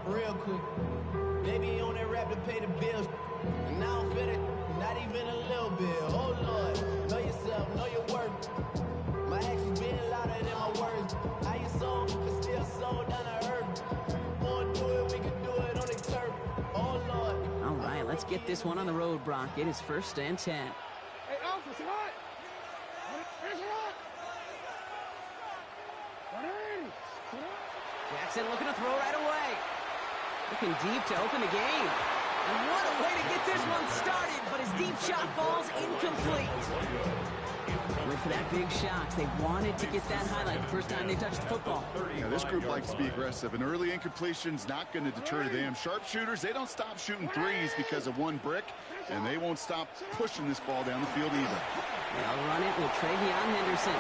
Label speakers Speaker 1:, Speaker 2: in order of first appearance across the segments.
Speaker 1: real quick. Maybe on that rap to pay the bills. And now I'm fitted, not even a little bit. Oh Lord, know yourself, know your worth. My actions being louder than my words. How you sold, but still sold down to earth. Wanna do it, we can do it on the turf. Oh Lord.
Speaker 2: All right, let's get this one on the road, Brock. It is 1st and 10.
Speaker 3: Hey, Alpha, c'est right.
Speaker 2: Jackson looking to throw right away. Looking deep to open the game. And what a way to get this one started, but his deep shot falls incomplete. Went for that big shot. They wanted to get that highlight the first time they touched the football.
Speaker 4: Yeah, this group likes to be aggressive. An early incompletion's not going to deter them. Sharpshooters, they don't stop shooting threes because of one brick, and they won't stop pushing this ball down the field either.
Speaker 2: They'll run it with Travion Henderson.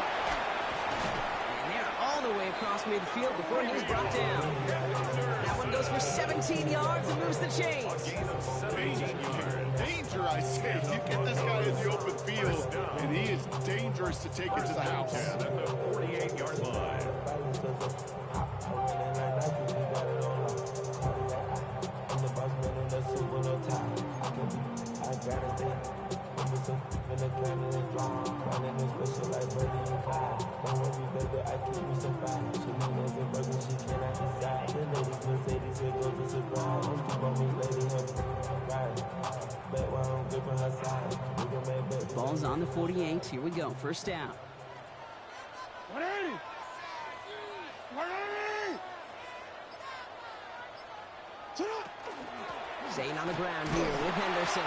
Speaker 2: And they're all the way across midfield before he's brought down. That one goes for 17 yards and moves the chains.
Speaker 4: Danger, I say. You get this guy in the open field, and he is dangerous to take it to the house.
Speaker 5: At the 48-yard line.
Speaker 2: Ball's on the 48. Here we go. First down.
Speaker 3: 180. 180.
Speaker 2: Staying on the ground here with Henderson.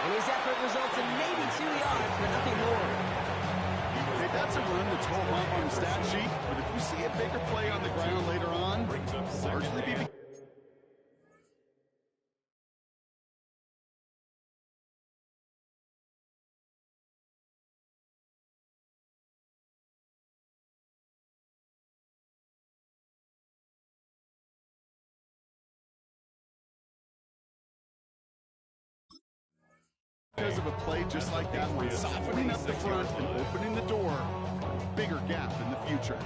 Speaker 2: And his effort results in maybe 2 yards, but nothing more.
Speaker 4: Hey, that's a run that's home up on the stat sheet, but if you see a bigger play on the ground later on, largely be... because of a play just like that one, softening up the front and opening the door for a bigger gap in the future.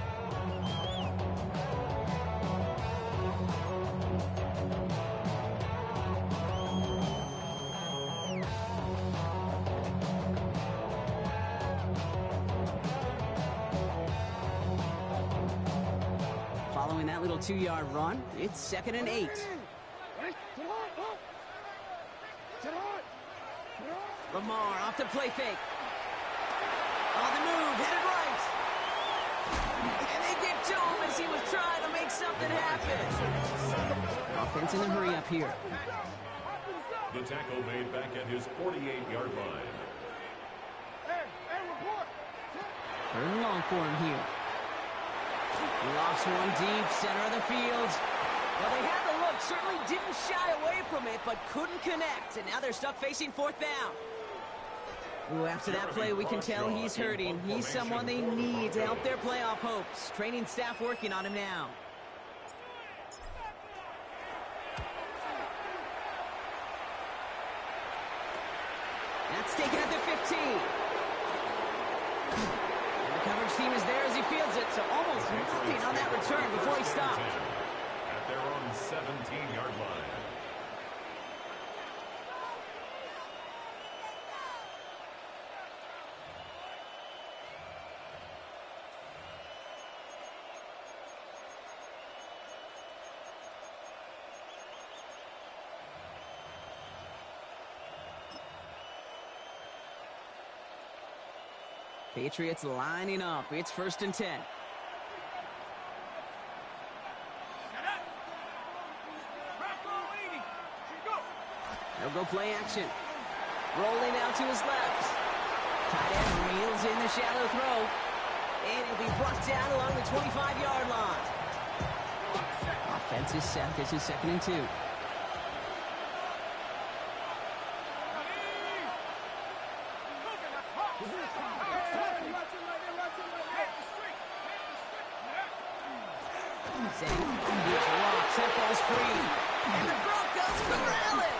Speaker 2: Following that little 2-yard run, it's 2nd and 8. Lamar off the play fake. On the move, headed right. And they get to him as he was trying to make something happen. Offense in a hurry up here.
Speaker 5: The tackle made back at his 48-yard line.
Speaker 2: 3rd and long for him here. He lofts one deep, center of the field. Well, they had the look, certainly didn't shy away from it, but couldn't connect. And now they're stuck facing 4th down. Ooh, after that play, we can tell he's hurting. He's someone they need to help their playoff hopes. Training staff working on him now. That's taken at the 15. And the coverage team is there as he fields it, so almost nothing on that return before he stopped.
Speaker 5: At their own 17-yard line.
Speaker 2: Patriots lining up. It's 1st and 10. They'll go play action. Rolling out to his left. Tight end reels in the shallow throw. And it'll be brought down along the 25-yard line. Offense is set. This is 2nd and 2. Temple's free. And the Broncos corral it.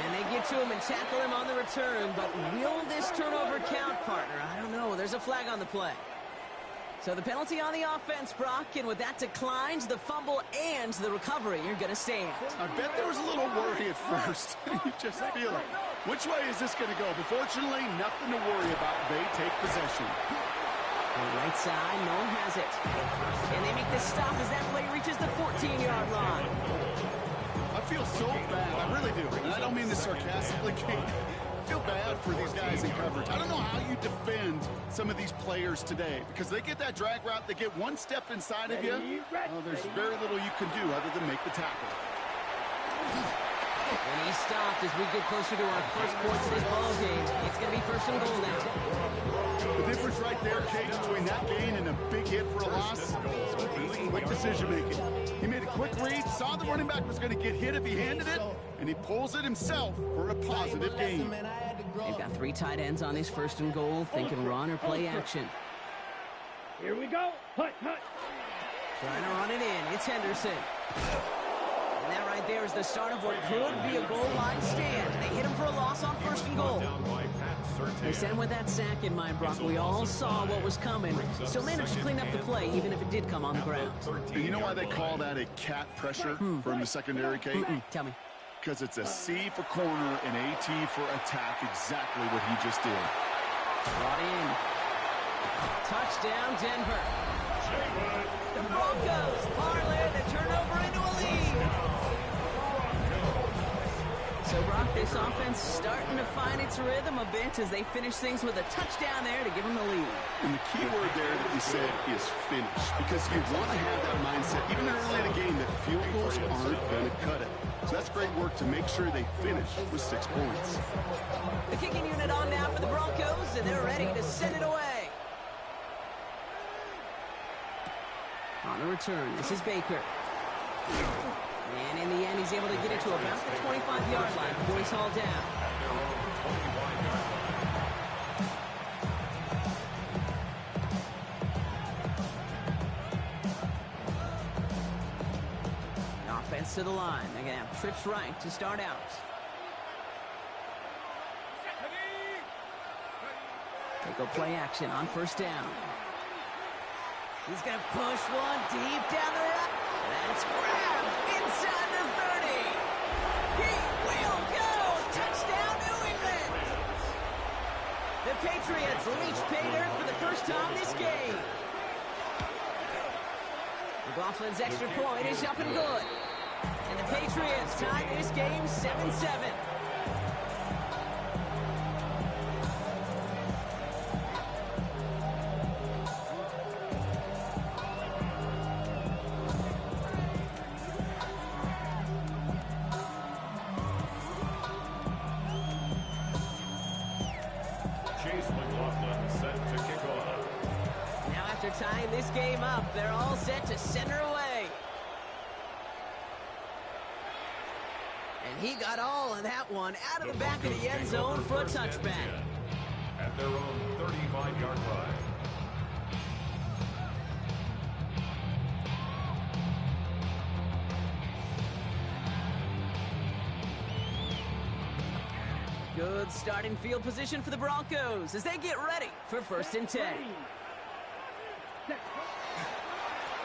Speaker 2: And they get to him and tackle him on the return. But will this turnover count, partner? I don't know. There's a flag on the play. So the penalty on the offense, Brock, and with that declined, the fumble and the recovery are going to stand.
Speaker 4: I bet there was a little worry at first. You just feel it. Which way is this going to go? But fortunately, nothing to worry about. They take possession.
Speaker 2: On the right side, Nolan has it. And they make this stop as that play reaches the 14-yard line.
Speaker 4: I feel so bad. I really do. And I don't mean this sarcastically, Kate. I feel bad for these guys in coverage. I don't know how you defend some of these players today because they get that drag route, they get one step inside of you. Well, there's very little you can do other than make the tackle.
Speaker 2: And he stopped as we get closer to our first points of this ball game. It's going to be first and goal now.
Speaker 4: The difference right there, Kate, between that gain and a big hit for a loss, quick decision-making. He made a quick read, saw the running back was going to get hit if he handed it, and he pulls it himself for a positive gain.
Speaker 2: They've got 3 tight ends on this first and goal, thinking run or play action.
Speaker 3: Here we go. Hut, hut.
Speaker 2: Trying to run it in. It's Henderson. And that right there is the start of what could be a goal line stand. They hit him for a loss on first and goal. They sent him with that sack in mind, Brock. We all saw what was coming. Still managed to clean up the play, even if it did come on the ground.
Speaker 4: And you know why they call that a cat pressure from the secondary, Kate?
Speaker 2: Tell me.
Speaker 4: Because it's a C for corner and AT for attack, exactly what he just did.
Speaker 2: Brought in. Touchdown, Denver. The Broncos parlay the turnover into a lead. So, Brock, this offense starting to find its rhythm a bit as they finish things with a touchdown there to give them the lead.
Speaker 4: And the key word there that you said is finish, because you want to have that mindset, even early in the game, that field goals aren't going to cut it. So that's great work to make sure they finish with 6 points.
Speaker 2: The kicking unit on now for the Broncos, and they're ready to send it away. On the return, this is Baker. And in the end, he's able to get it to about the 25-yard line before he's hauled down. Offense to the line. They're going to have trips right to start out. They go play action on first down. He's going to push one deep down the right. That's grabbed inside the 30. He will go. Touchdown, New England. The Patriots reach pay dirt for the first time this game. McLaughlin's extra point is up and good. And the Patriots tie this game 7-7. Tying this game up, they're all set to send her away. And he got all of that one out of the back of the end zone for a touchback.
Speaker 5: At their own 35-yard line.
Speaker 2: Good starting field position for the Broncos as they get ready for first and 10.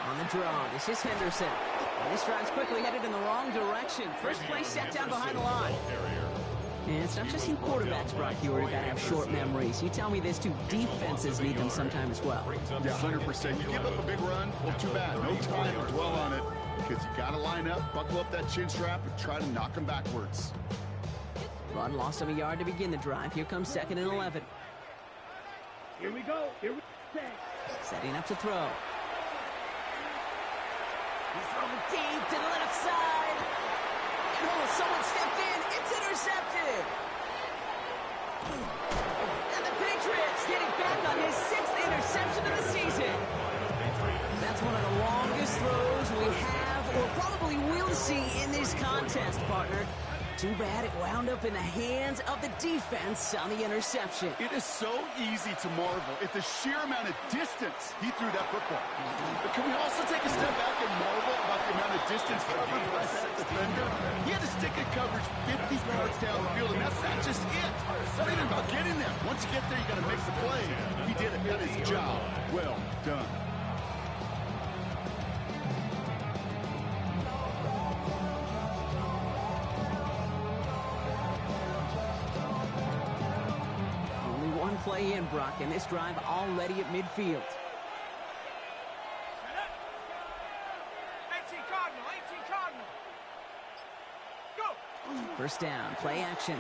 Speaker 2: On the draw, this is Henderson. And this drive's quickly headed in the wrong direction. First play set down behind the line. And it's not just you quarterbacks, Brock, you got to have short memories. You tell me this too, defenses need them sometime as well.
Speaker 4: Yeah, 100%. You give up a big run, well, too bad. No time to dwell on it because you got to line up, buckle up that chin strap, and try to knock them backwards.
Speaker 2: Run lost him a yard to begin the drive. Here comes 2nd and 11.
Speaker 3: Here we go. Here we go.
Speaker 2: Setting up to throw. He's throwing deep to the left side. And oh, someone stepped in. It's intercepted. And the Patriots getting back on his 6th interception of the season. That's one of the longest throws we have or probably will see in this contest, partner. Too bad it wound up in the hands of the defense on the interception.
Speaker 4: It is so easy to marvel at the sheer amount of distance he threw that football. But can we also take a step back and marvel about the amount of distance covered by that defender? He had to stick in coverage 50 yards down the field, and that's not just it. It's not even about getting there. Once you get there, you got to make the play. He did it. That is job well done.
Speaker 2: play in, Brock, and this drive already at midfield.
Speaker 3: 18 Cardinal, 18 Cardinal. Go!
Speaker 2: First down, play action.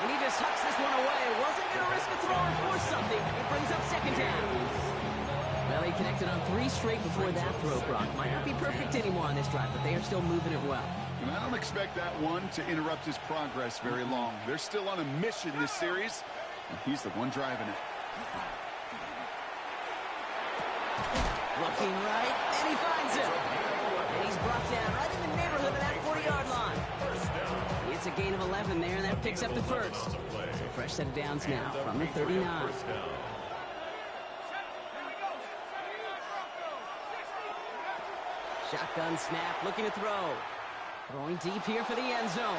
Speaker 2: And he just hucks this one away. Wasn't going to risk a throw or force something. It brings up second down. Well, he connected on 3 straight before that throw, Brock. Might not be perfect anymore on this drive, but they are still moving it well.
Speaker 4: And I don't expect that one to interrupt his progress very long. They're still on a mission this series, and he's the one driving it.
Speaker 2: Looking right, and he finds him. And he's brought down right in the neighborhood of that 40-yard line. It's a gain of 11 there, and that picks up the first. So fresh set of downs now from the 39. Shotgun snap, looking to throw. Throwing deep here for the end zone.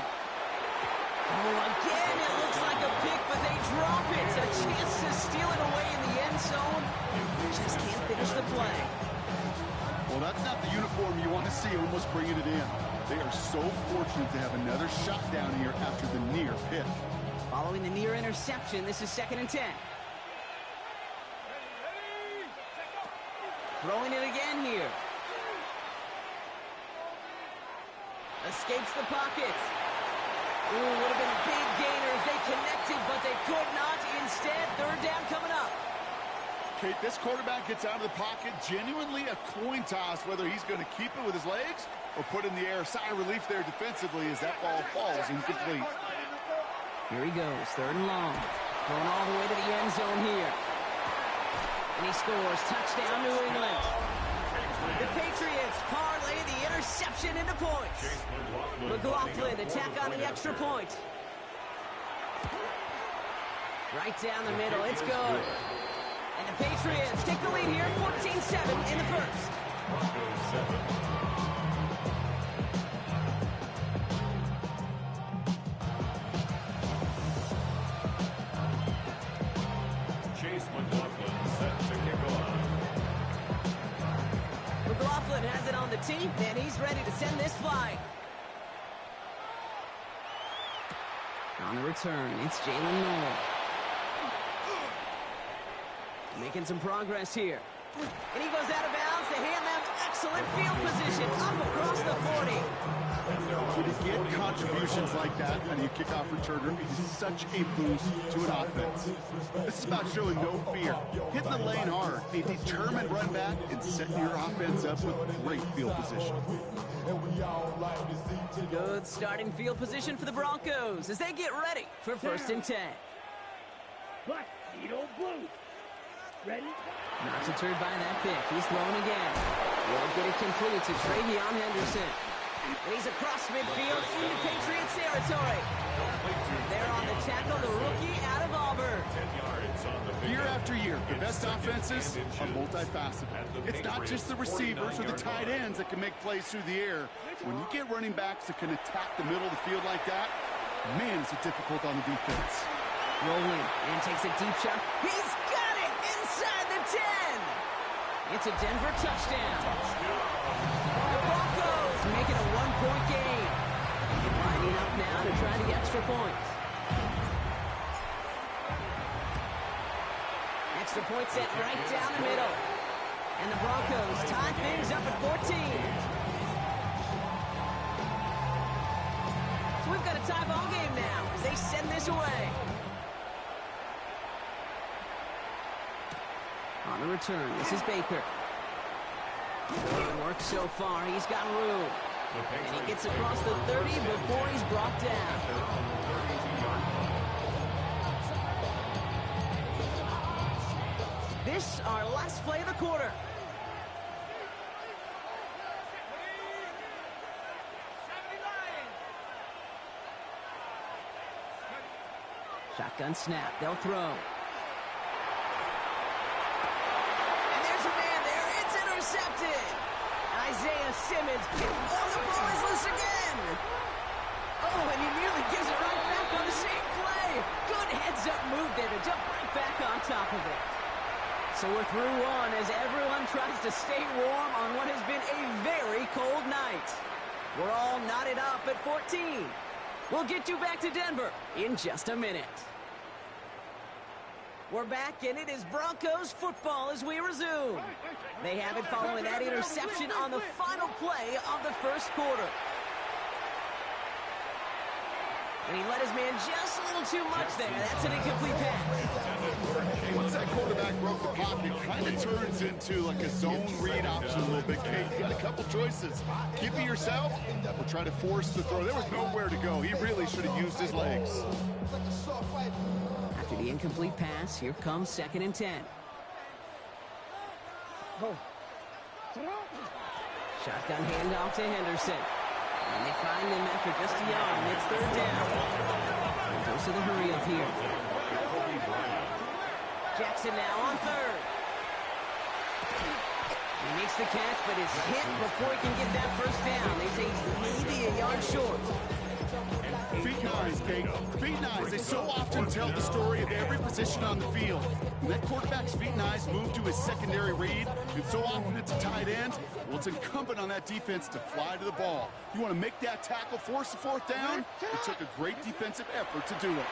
Speaker 2: Oh, again, it looks like a pick, but they drop it. A chance to steal it away in the end zone. Just can't finish the play.
Speaker 4: Well, that's not the uniform you want to see almost bringing it in. They are so fortunate to have another shot down here after the near pick.
Speaker 2: Following the near interception, this is 2nd and 10. Throwing it again here. Escapes the pocket. Ooh, would have been a big gainer if they connected, but they could not. Instead, 3rd down coming up.
Speaker 4: Kate, this quarterback gets out of the pocket, genuinely a coin toss whether he's going to keep it with his legs or put in the air. Sigh of relief there defensively as that ball falls incomplete.
Speaker 2: Here he goes, 3rd and long. Going all the way to the end zone here. And he scores. Touchdown, New England. The Patriots parlay the interception into points. McLaughlin attack on the extra point. Right down the middle. It's good. And the Patriots take the lead here, 14-7 in the first.
Speaker 5: Broncos 7. Chase McLaughlin set to kick off.
Speaker 2: McLaughlin has it on the tee, and he's ready to send this flying. On the return, it's Jalen Noel. Making some progress here. And he goes out of bounds to hand them excellent field position up across the 40.
Speaker 4: When you get contributions like that on your kickoff returner, it is such a boost to an offense. This is about showing no fear, hitting the lane hard, a determined run back, and setting your offense up with great field position.
Speaker 2: Good starting field position for the Broncos as they get ready for 1st and 10.
Speaker 3: Black, Edo Blue. Ready?
Speaker 2: Not deterred by that pick. He's thrown again. Will get it complete to Travion Henderson. And he's across midfield into Patriots territory. There on the tackle, the rookie out of Auburn.
Speaker 4: Year after year, the best offenses are multifaceted. It's not just the receivers or the tight ends that can make plays through the air. When you get running backs that can attack the middle of the field like that, man, is it difficult on the defense.
Speaker 2: Rolling and takes a deep shot. He's got it inside the 10. It's a Denver touchdown. The Broncos make it a 1-point game. Lining up now to try the extra point. Extra point set right down the middle. And the Broncos tie things up at 14. So we've got a tie ball game now as they send this away. On the return, this is Baker. Good work so far. He's got room. And he gets across the 30 before he's brought down. This, our last play of the quarter. Shotgun snap. They'll throw. Intercepted. Isaiah Simmons. Oh, the ball is loose again. Oh, and he nearly gives it right back on the same play. Good heads-up move there to jump right back on top of it. So we're through one as everyone tries to stay warm on what has been a very cold night. We're all knotted up at 14. We'll get you back to Denver in just a minute. We're back, and it is Broncos football as we resume. They have it following that interception on the final play of the first quarter. And he let his man just a little too much there. That's an incomplete pass.
Speaker 4: Once that quarterback broke the pocket, kind of turns into like a zone read option a little bit, Kate. You got a couple choices. Keep it yourself or try to force the throw. There was nowhere to go. He really should have used his legs.
Speaker 2: After the incomplete pass, here comes 2nd and 10. Shotgun handoff to Henderson. And they find him after just a yard. It's 3rd down. And goes to the hurry up here. Jackson now on 3rd. He makes the catch, but is hit before he can get that first down. They say he's maybe a yard short.
Speaker 4: Feet nice, Kate. Feet nice. They so often tell the story of every position on the field. When that quarterback's feet nice move to his secondary read, and so often it's a tight end, well, it's incumbent on that defense to fly to the ball. You want to make that tackle, force the 4th down? It took a great defensive effort to do it.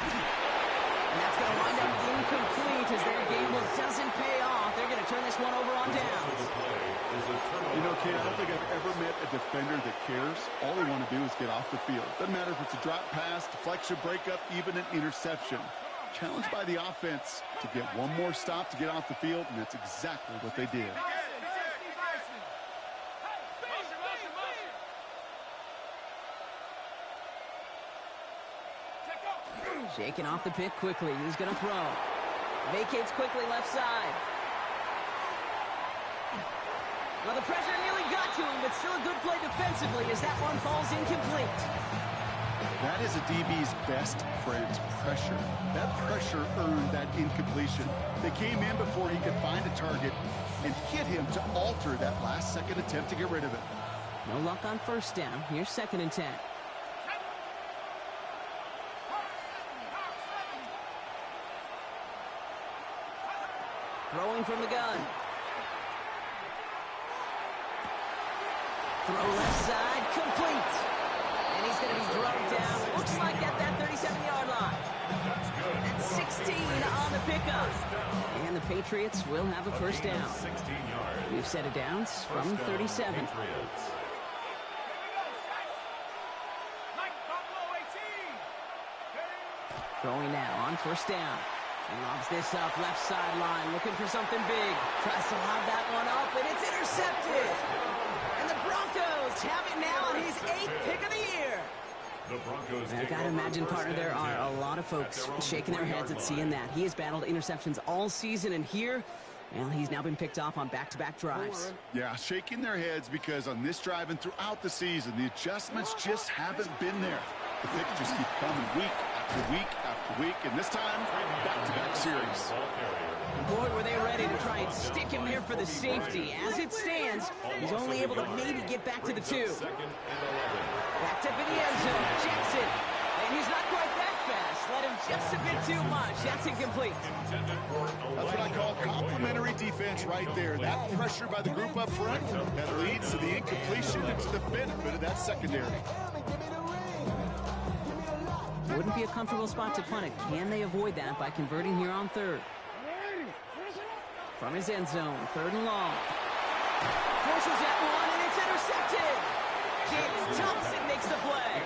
Speaker 2: And that's going to wind up incomplete as their game doesn't pay off. They're going to turn this one over on downs.
Speaker 4: You know, Kate, I don't think I've ever met a defender that cares. All they want to do is get off the field. Doesn't matter if it's a drop pass, deflection, breakup, even an interception. Challenged by the offense to get one more stop to get off the field, and that's exactly what they did.
Speaker 2: Shaking off the pick quickly. He's going to throw. Vacates quickly left side. Well, the pressure nearly got to him, but still a good play defensively as that one falls incomplete.
Speaker 4: That is a DB's best friend, pressure. That pressure earned that incompletion. They came in before he could find a target and hit him to alter that last-second attempt to get rid of it.
Speaker 2: No luck on 1st down. Here's 2nd and 10. Throwing from the gun. Throw left side, complete. And he's going to be drugged down. Looks like at that 37-yard line. That's 16 on the pickup. And the Patriots will have a 1st down. We've set it down from 37. Throwing now on 1st down. He lobs this up left sideline, looking for something big. Tries to lob that one up, and it's intercepted. And the Broncos have it now on his 8th pick of the year. I've got to imagine, partner, there are a lot of folks shaking their heads at seeing that. He has battled interceptions all season, and here, well, he's now been picked off on back-to-back drives.
Speaker 4: Yeah, shaking their heads because on this drive and throughout the season, the adjustments just haven't been there. The picks just keep coming week after week after week, and this time, back-to-back series.
Speaker 2: Boy, were they ready to try and stick him there for the safety. As it stands, he's only able to maybe get back to the 2. Back to the end zone, Jackson. And he's not quite that fast. Let him just a bit too much. That's incomplete.
Speaker 4: That's what I call complimentary defense right there. That pressure by the group up front, that leads to the incompletion and to the benefit of that secondary.
Speaker 2: Wouldn't be a comfortable spot to punt it. Can they avoid that by converting here on 3rd? From his end zone, 3rd and long. Forces that one, and it's intercepted. Jaden Thompson makes the play.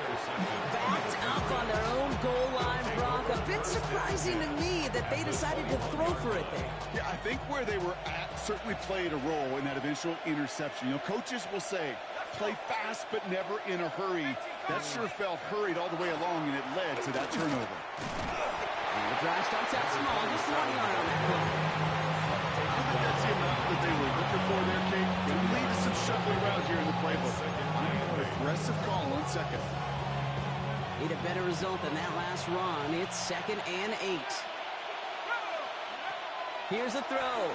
Speaker 2: Backed up on their own goal line, Brock. A bit surprising to me that they decided to throw for it there.
Speaker 4: Yeah, I think where they were at certainly played a role in that eventual interception. You know, coaches will say, play fast but never in a hurry. That sure felt hurried all the way along, and it led to that turnover.
Speaker 2: And the drive starts out small, just 1 yard on that play.
Speaker 4: I think that's the amount that they were looking for there, Kate. It'll lead to some shuffling around here in the playbook. Aggressive call on 2nd.
Speaker 2: Need a better result than that last run. It's 2nd and 8. Here's a throw.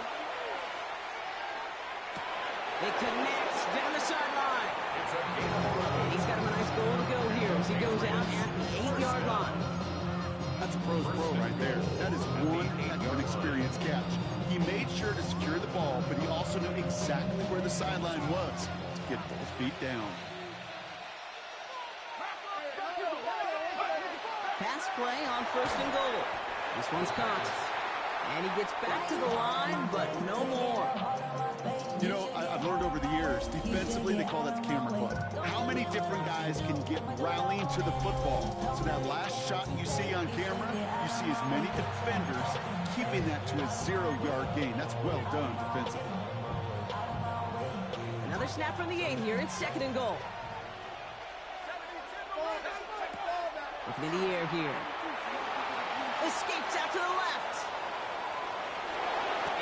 Speaker 2: It connects down the sideline. And he's got him a nice goal to go here as he goes out at the 8-yard line.
Speaker 4: That's a pro's pro right there. That is one heck of an experienced catch. He made sure to secure the ball, but he also knew exactly where the sideline was to get both feet down.
Speaker 2: play on 1st and goal. This one's caught. And he gets back to the line, but no more.
Speaker 4: You know, I've learned over the years, defensively, they call that the camera club. How many different guys can get rallying to the football? So that last shot you see on camera, you see as many defenders keeping that to a 0-yard gain. That's well done defensively.
Speaker 2: Another snap from the 8 here. It's 2nd and goal. Looking in the air here. Escapes out to the left.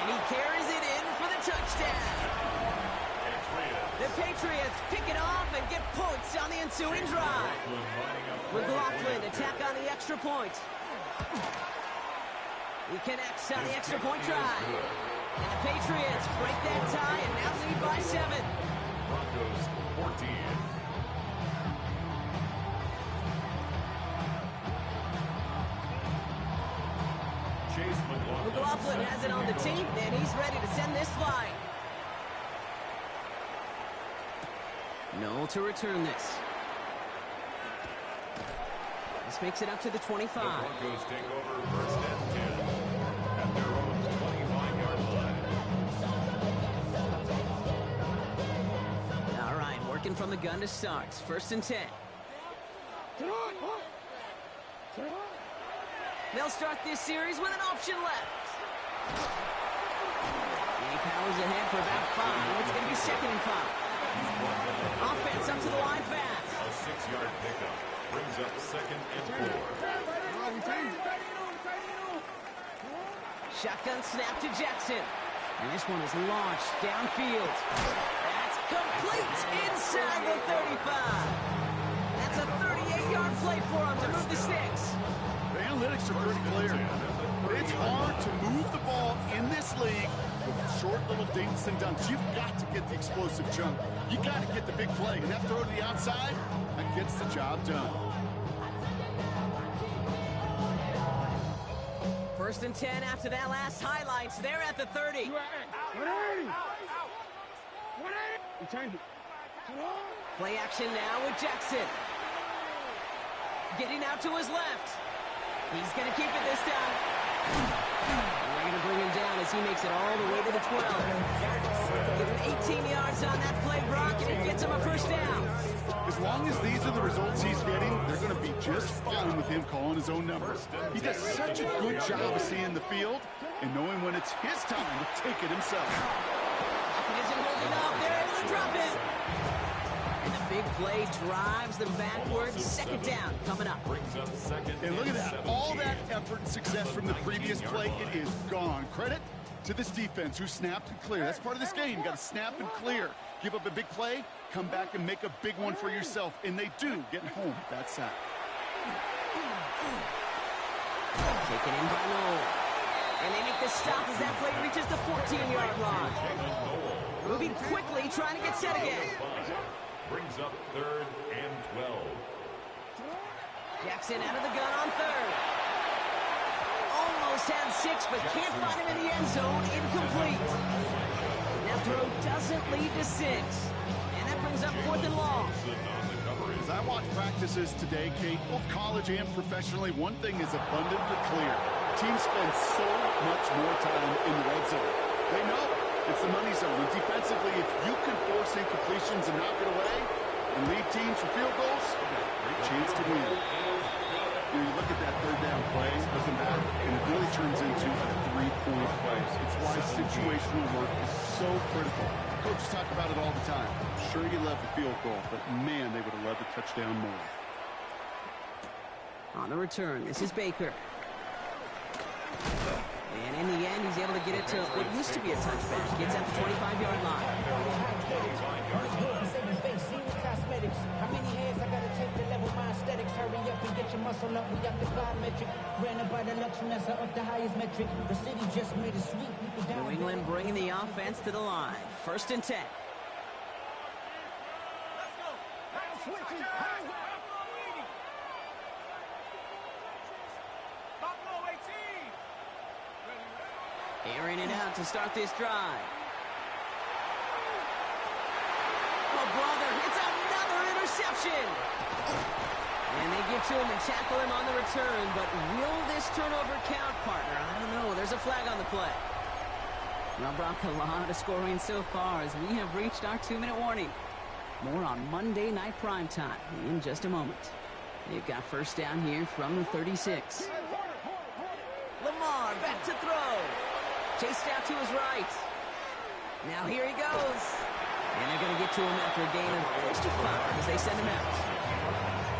Speaker 2: And he carries it in for the touchdown. The Patriots pick it off and get points on the ensuing drive. McLaughlin attack on the extra point. He connects on the extra point try. And the Patriots break that tie and now lead by 7.
Speaker 5: Broncos 14.
Speaker 2: McLaughlin has it on the team, and he's ready to send this flying. No to return this. This makes it up to the 25.
Speaker 5: The Broncos take over 1st and 10 at their own 25-yard line.
Speaker 2: All right, working from the gun to start. 1st and 10. They'll start this series with an option left. He powers ahead for about 5. It's going to be 2nd and 5. Offense up to the line fast.
Speaker 5: A 6-yard pickup brings up 2nd and 4.
Speaker 2: Shotgun snap to Jackson. And this one is launched downfield. That's complete inside the 35. That's a 38-yard play for him to move the sticks.
Speaker 4: The analytics are pretty clear. It's hard to move the ball in this league with short little dinks and dunks. You've got to get the explosive jump. You got to get the big play. And that throw to the outside, that gets the job done.
Speaker 2: 1st and 10 after that last highlights. They're at the 30. Play action now with Jackson. Getting out to his left. He's going to keep it this time. They're going to bring him down as he makes it all the way to the 12. Give him 18 yards on that play, Brock, and it gets him a 1st down.
Speaker 4: As long as these are the results he's getting, they're going to be just fine with him calling his own number. He does such a good job of seeing the field and knowing when it's his time to take it himself.
Speaker 2: It isn't holding up. They're able to drop it. And the big play drives them backwards. 2nd down coming up.
Speaker 4: And look at that. All that effort and success from the previous play, it is gone. Credit to this defense who snapped and cleared. That's part of this game. You got to snap and clear. Give up a big play, come back and make a big one for yourself. And they do, getting home with that sack.
Speaker 2: Taken in by Noel. And they make the stop as that play reaches the 14-yard line. Moving quickly, trying to get set again.
Speaker 5: Brings up 3rd and 12.
Speaker 2: Jackson out of the gun on 3rd. Almost had 6, but can't find him in the end zone. Incomplete. That throw doesn't lead to 6. And that brings up 4th and long.
Speaker 4: As I watch practices today, Kate, both college and professionally, one thing is abundantly clear. Teams spend so much more time in the red zone. They know it's the money zone. And defensively, if you can force incompletions and knock it away and lead teams for field goals, you got a great chance to win. You look at that 3rd down play, looking back, and it really turns into a 3-point play. It's why situational work is so critical. Coaches talk about it all the time. Sure, you love the field goal, but man, they would have loved the touchdown more.
Speaker 2: On the return, this is Baker. And in the end, he's able to get it to what used to be a touchback. Gets at the 25-yard line.
Speaker 6: How many hands I gotta take to level my aesthetics? Hurry up and get your muscle up. We got the plyometric. Ran by the luxuriness of the highest metric. The city just made it sweet.
Speaker 2: New England bringing the offense to the line. 1st and 10. Airing it out to start this drive. Oh, brother, it's another interception. And they get to him and tackle him on the return, but will this turnover count, partner? I don't know. There's a flag on the play. Well, Brock, a lot of scoring so far as we have reached our 2-minute warning. More on Monday Night Primetime in just a moment. They've got first down here from the 36. Lamar back to throw. Chased out to his right. Now here he goes. And they're going to get to him after a gain of close to 5 as they send him out.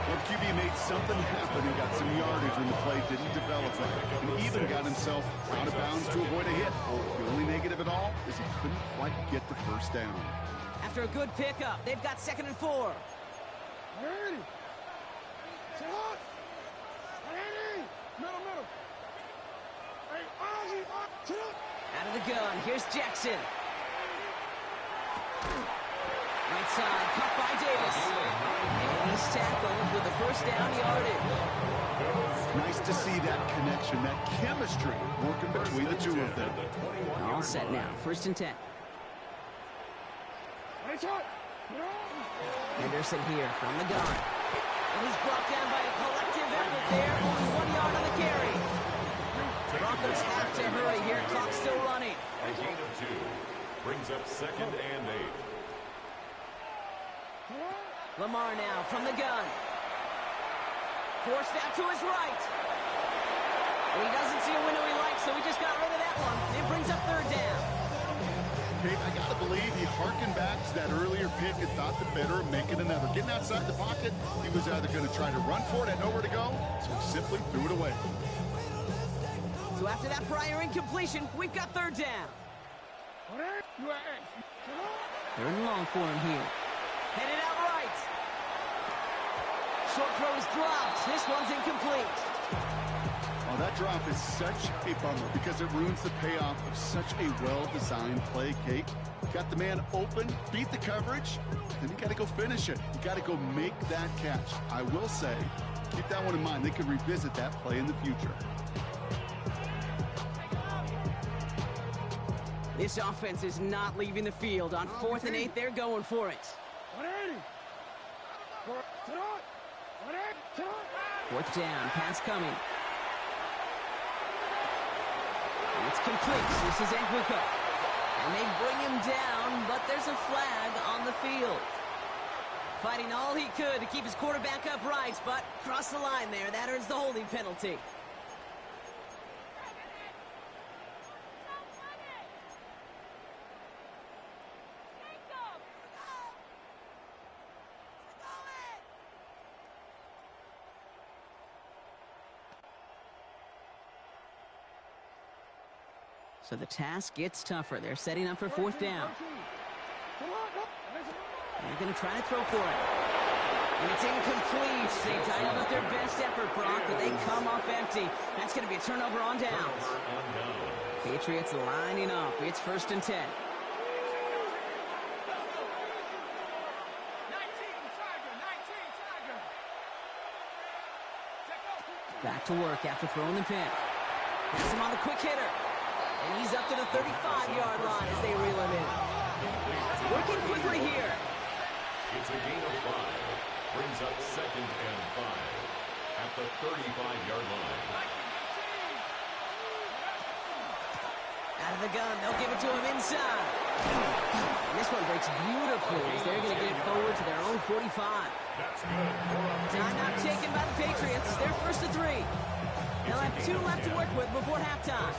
Speaker 4: Well, QB made something happen and got some yardage when the play didn't develop right. And even got himself out of bounds to avoid a hit. The only negative at all is he couldn't quite get the first down.
Speaker 2: After a good pickup, they've got 2nd and 4.
Speaker 3: Ready. Shot. Ready. Middle. Hey, Ozzy,
Speaker 2: Out of the gun, here's Jackson. Right side, caught by Davis. And he's tackled with the first down yardage.
Speaker 4: Nice to see that connection, that chemistry working between the two of them.
Speaker 2: All set now, 1st and 10. Henderson here from the gun. And he's brought down by a collective effort there. Only 1 yard on the carry. The Broncos have to hurry here. Clock's still running.
Speaker 5: A gain of 2 brings up 2nd and 8.
Speaker 2: Lamar now from the gun. Forced out to his right. And he doesn't see a window he likes, so he just got rid of that one. It brings up 3rd down.
Speaker 4: Kate, I got to believe he harkened back to that earlier pick and thought the better of making another. Getting outside the pocket, he was either going to try to run for it and nowhere to go, so he simply threw it away.
Speaker 2: So after that prior incompletion, we've got 3rd down. 3rd and long for him here. Headed out right. Short throw is dropped. This one's incomplete.
Speaker 4: Oh, that drop is such a bummer because it ruins the payoff of such a well-designed play, Kate. Got the man open, beat the coverage, then you got to go finish it. You got to go make that catch. I will say, keep that one in mind. They could revisit that play in the future.
Speaker 2: This offense is not leaving the field. On 4th and 8, they're going for it. 4th down, pass coming. It's complete. This is Egbuka. And they bring him down, but there's a flag on the field. Fighting all he could to keep his quarterback upright, but crossed the line there. That earns the holding penalty. So the task gets tougher. They're setting up for 4th down. They're going to try to throw for it. And it's incomplete. They dialed up their best effort, Brock, but they come up empty. That's going to be a turnover on downs. Patriots lining up. It's 1st and 10. Back to work after throwing the pick. Pass him on the quick hitter. And he's up to the 35-yard line as they reel him in. Working quickly here.
Speaker 5: It's a gain of 5. Brings up 2nd and 5 at the 35-yard line.
Speaker 2: Out of the gun, they'll give it to him inside. And this one breaks beautifully as they're going to get it forward to their own 45. Timeout taken by the Patriots. They're 1st and 3. They'll have 2 left to work with before halftime.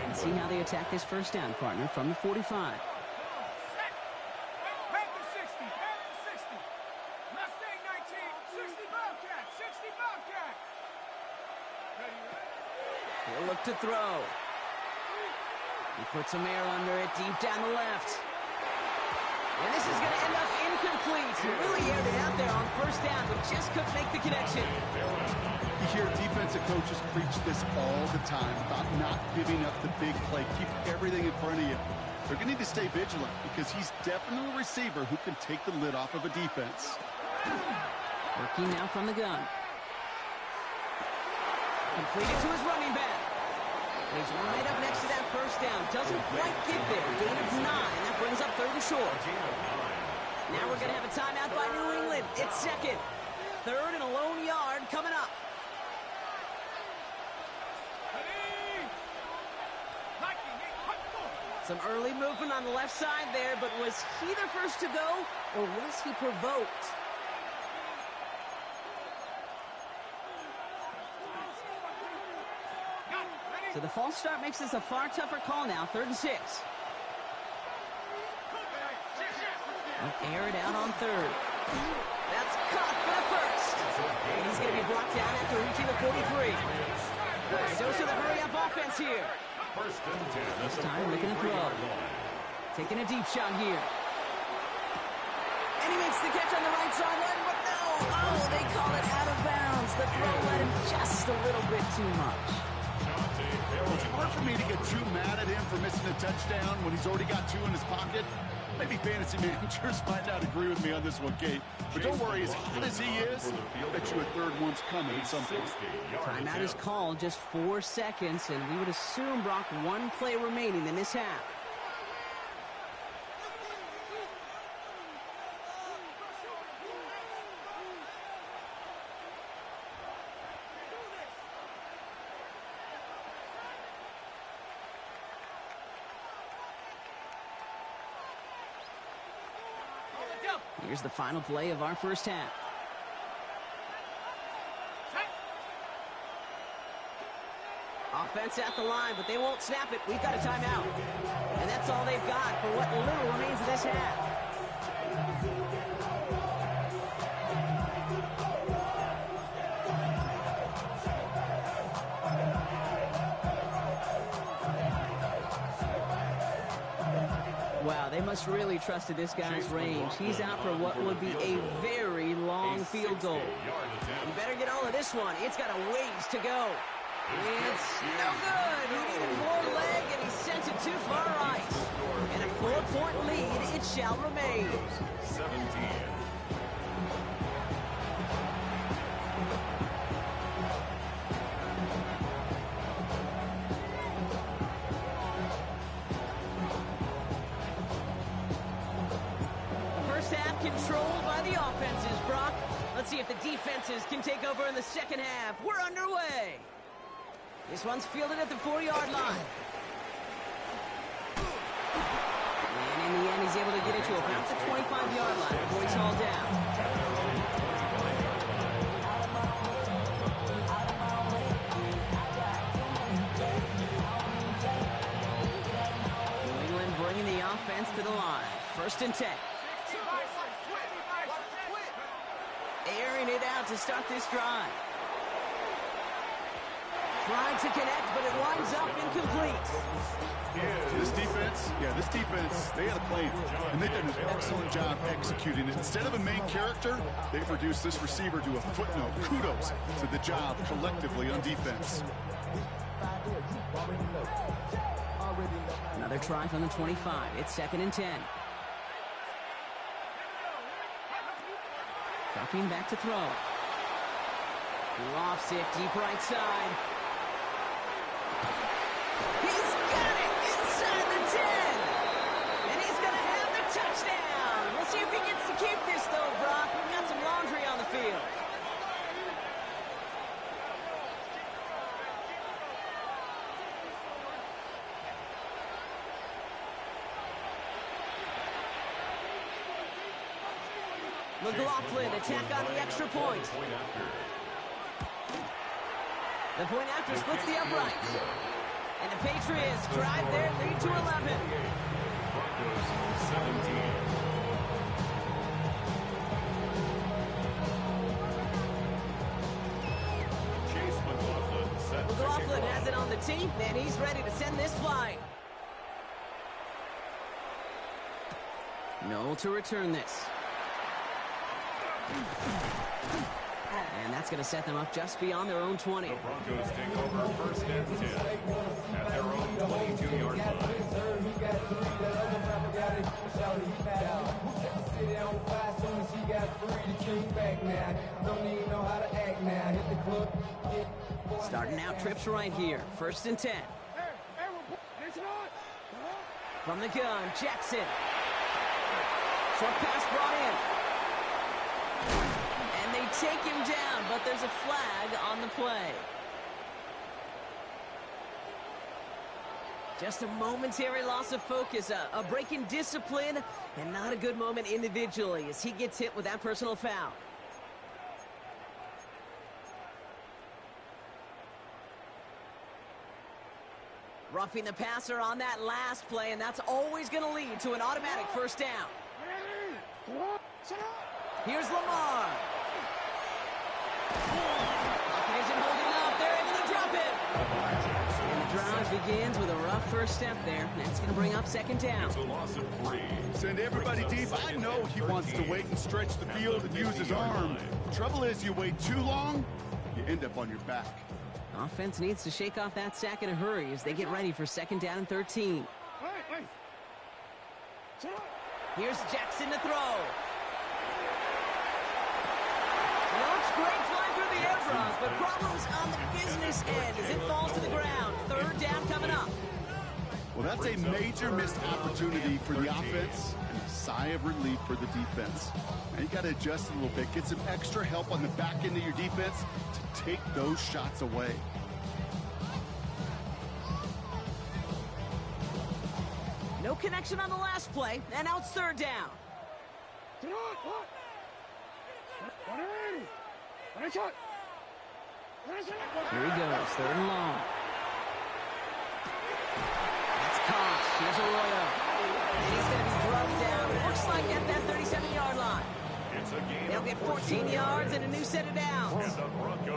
Speaker 2: Let's see how they attack this 1st down, partner, from the 45. He'll look to throw. He puts some air under it deep down the left. And this is going to end up incomplete. He really aired it out there on 1st down, but just couldn't make the connection.
Speaker 4: You hear defensive coaches preach this all the time about not giving up the big play. Keep everything in front of you. They're going to need to stay vigilant because he's definitely a receiver who can take the lid off of a defense.
Speaker 2: Working now from the gun. Completed to his running back. He's right up next to that 1st down. Doesn't quite get there. Gain of 9. That brings up 3rd and short. Now we're going to have a timeout by New England. It's 2nd. 3rd and a lone yard coming up. Some early movement on the left side there, but was he the first to go, or was he provoked? So the false start makes this a far tougher call now, 3rd and 6. Air it out on 3rd. That's caught for the first. And he's going to be brought down after reaching the 43. Dose of the hurry-up offense here.
Speaker 5: First and 10.
Speaker 2: This time looking to throw. Taking a deep shot here. And he makes the catch on the right sideline, but no! Oh, they call it out of bounds. The throw led him just a little bit too much.
Speaker 4: It's hard for me to get too mad at him for missing a touchdown when he's already got 2 in his pocket. Maybe fantasy managers might not agree with me on this one, Kate. But don't worry, as hot as he is, I bet you a 3rd one's coming at some point.
Speaker 2: Timeout is called, just 4 seconds, and we would assume, Brock, 1 play remaining in this half. Here's the final play of our first half. Offense at the line, but they won't snap it. We've got a timeout. And that's all they've got for what little remains of this half. Wow, they must really trust this guy's range. He's out for what would be a very long field goal. You better get all of this one. It's got a ways to go. It's no good. He needed more leg, and he sent it too far right. And a 4-point lead, it shall remain.
Speaker 5: 17.
Speaker 2: Controlled by the offenses, Brock. Let's see if the defenses can take over in the second half. We're underway. This one's fielded at the 4-yard line. And in the end, he's able to get it to about the 25-yard line before he's hauled down. New England bringing the offense to the line. 1st and 10. Airing it out to start this drive. Tried to connect, but it winds up incomplete.
Speaker 4: This defense, they had a plan, and they did an excellent job executing it. Instead of a main character, they've reduced this receiver to a footnote. Kudos to the job collectively on defense.
Speaker 2: Another try from the 25. It's 2nd and 10. Dropping back to throw. Lofts it deep right side. He's got it inside the 10. And he's going to have the touchdown. We'll see if he gets to keep this, though, Brock. We've got some laundry on the field. McLaughlin attack on the extra point. The point after splits the uprights. And the Patriots drive their lead to 11.
Speaker 5: Broncos 17. Chase McLaughlin set.
Speaker 2: McLaughlin has it on the team, and he's ready to send this flying. No to return this. And that's going to set them up just beyond their own 20.
Speaker 5: The Broncos take over 1st and 10 at their own 22-yard line.
Speaker 2: Starting out trips right here. 1st and 10. From the gun, Jackson. Short pass brought in. And they take him down, but there's a flag on the play. Just a momentary loss of focus, a break in discipline, and not a good moment individually as he gets hit with that personal foul. Roughing the passer on that last play, and that's always going to lead to an automatic first down. Here's Lamar. Pocket isn't holding up. They're able to drop it. And the drive begins with a rough first step there. That's going to bring up second down.
Speaker 5: It's a loss of 3.
Speaker 4: Send everybody deep. I know he wants to wait and stretch the field and use his arm. The trouble is, you wait too long, you end up on your back.
Speaker 2: Offense needs to shake off that sack in a hurry as they get ready for second down and 13. Here's Jackson to throw. Looks great flying through the air cross, but problems on the business end as it falls to the ground. Third down coming up.
Speaker 4: Well, that's a major missed opportunity for the offense and a sigh of relief for the defense. Now you got to adjust a little bit, get some extra help on the back end of your defense to take those shots away.
Speaker 2: No connection on the last play, and now it's third down. Here he goes, third and long. That's caught. Here's Arroyo. And he's going to be thrown down. Looks like at that 37-yard line. They'll get 14 yards and a new set of downs.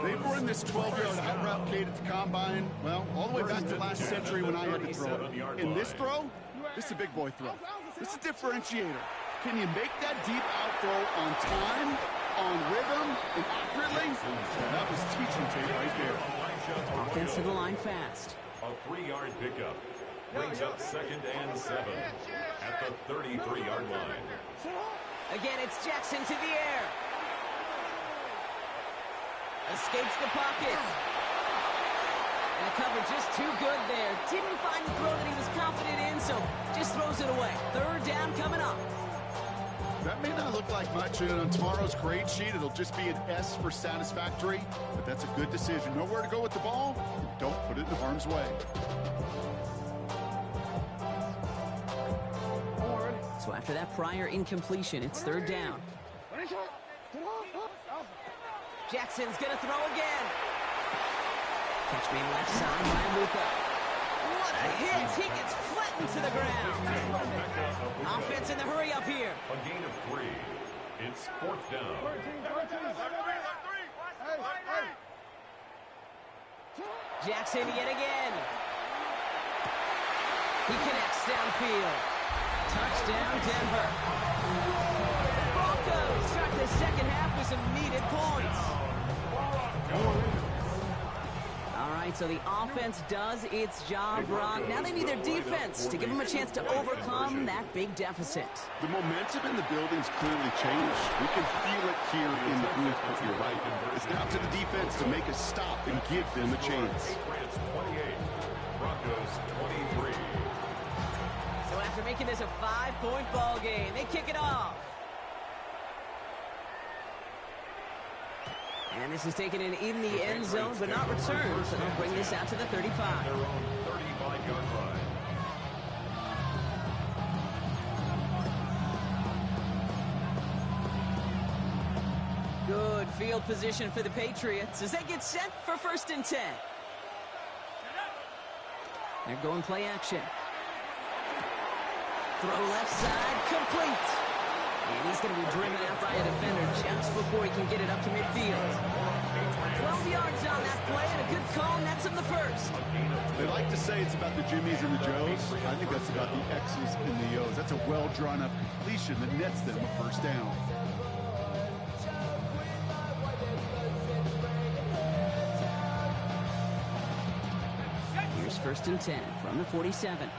Speaker 4: They've run this 12-yard out route, Kate, at the combine, well, all the way back to last century when I had to throw it. In this throw, this is a big boy throw. This is a differentiator. Can you make that deep out throw on time, on rhythm, and accurately? That was teaching tape right there.
Speaker 2: Offense to the line fast.
Speaker 5: A 3-yard pickup brings up second and 7 at the 33-yard line.
Speaker 2: Again, it's Jackson to the air. Escapes the pocket. And the cover just too good there. Didn't find the throw that he was confident in, so just throws it away. Third down coming up.
Speaker 4: That may not look like much, and on tomorrow's grade sheet, it'll just be an S for satisfactory, but that's a good decision. Know where to go with the ball, and don't put it in harm's way.
Speaker 2: So after that prior incompletion, it's third down. Jackson's going to throw again. Catch made left side by Luka. What a hit! He gets flattened to the ground. Offense in the hurry up here.
Speaker 5: A gain of 3. It's fourth down.
Speaker 2: Jackson yet again. He connects downfield. Touchdown, Denver. The Broncos start the second half with some needed points. All right, so the offense does its job, Brock. Now they need their defense to give them a chance to overcome that big deficit.
Speaker 4: The momentum in the building's clearly changed. We can feel it here in the booth, but you're right. It's now to the defense to make a stop and give them a chance.
Speaker 5: Patriots 28, Broncos 23.
Speaker 2: So after making this a 5-point ball game, they kick it off. And this is taken in the end zone, but not returned. So they'll bring this out to the 35.
Speaker 5: Their own 35-yard line.
Speaker 2: Good field position for the Patriots as they get set for first and 10. They're going play action. Throw left side, complete. And he's going to be driven out by a defender just before he can get it up to midfield. 12 yards on that play and a good call nets him the first.
Speaker 4: They like to say it's about the Jimmies and the Joes. I think that's about the X's and the O's. That's a well-drawn-up completion that nets them a first down.
Speaker 2: Here's first and 10 from the 47.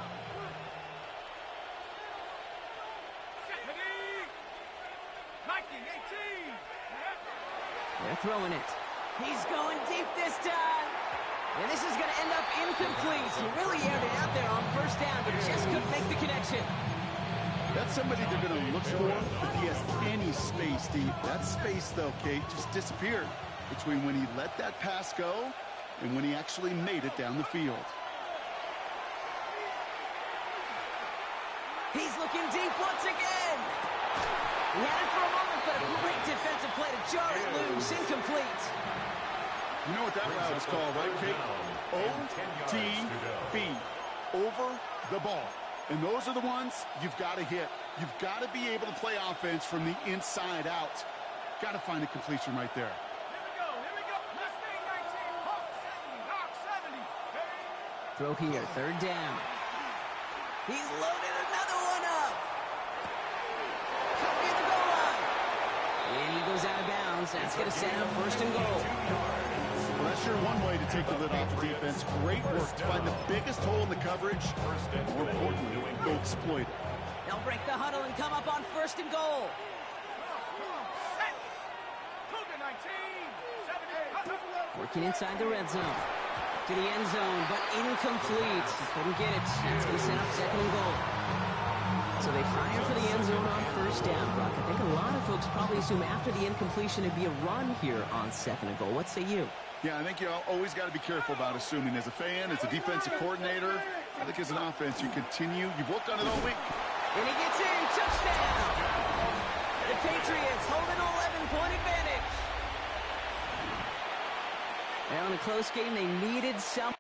Speaker 2: They're throwing it. He's going deep this time. And this is going to end up incomplete. He really aired it out there on first down, but just couldn't make the connection.
Speaker 4: That's somebody they're going to look for if he has any space deep. That space, though, Kate, just disappeared between when he let that pass go and when he actually made it down the field.
Speaker 2: He's looking deep once again. He had it for a moment, but a great defensive play to jar it loose. Incomplete.
Speaker 4: You know what that route is called, right, Kate? OTB. Over the ball. And those are the ones you've got to hit. You've got to be able to play offense from the inside out. Got to find a completion right there.
Speaker 3: Here we go. Mustang 19, Hawk 70, Hawk 70. Hey.
Speaker 2: Throw here, third down. He's loaded another one up. Cut near the goal line. And he goes out of bounds. That's going to set up first and goal.
Speaker 4: Well, that's sure one way to take the lid off the defense. Great work to find the biggest hole in the coverage. More importantly, go exploit it.
Speaker 2: They'll break the huddle and come up on first and goal.
Speaker 3: Set. Cougar 19, 70.
Speaker 2: Working inside the red zone. To the end zone, but incomplete. Couldn't get it. That's going to set up second and goal. So they fire for the end zone on first down, Brock. I think a lot of folks probably assume after the incompletion it'd be a run here on second and goal. What say you?
Speaker 4: Yeah, I think you always got to be careful about assuming. As a fan, as a defensive coordinator, I think as an offense, you continue. You've worked on it all week.
Speaker 2: And he gets in. Touchdown! The Patriots hold an 11-point advantage. Now in a close game, they needed some.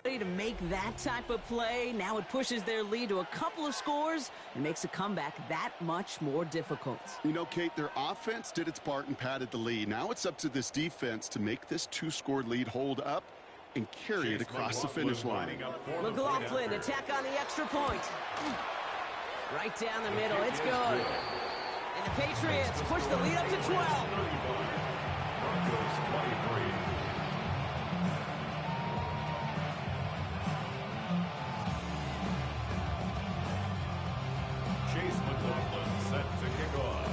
Speaker 2: To make that type of play, now it pushes their lead to a couple of scores and makes a comeback that much more difficult.
Speaker 4: You know, Kate, their offense did its part and padded the lead. Now it's up to this defense to make this two-score lead hold up and carry it across the finish line.
Speaker 2: McLaughlin, attack on the extra point. Right down the middle, it's good. And the Patriots push the lead up to 12.
Speaker 5: Broncos 23. Chase McLaughlin set to kick off.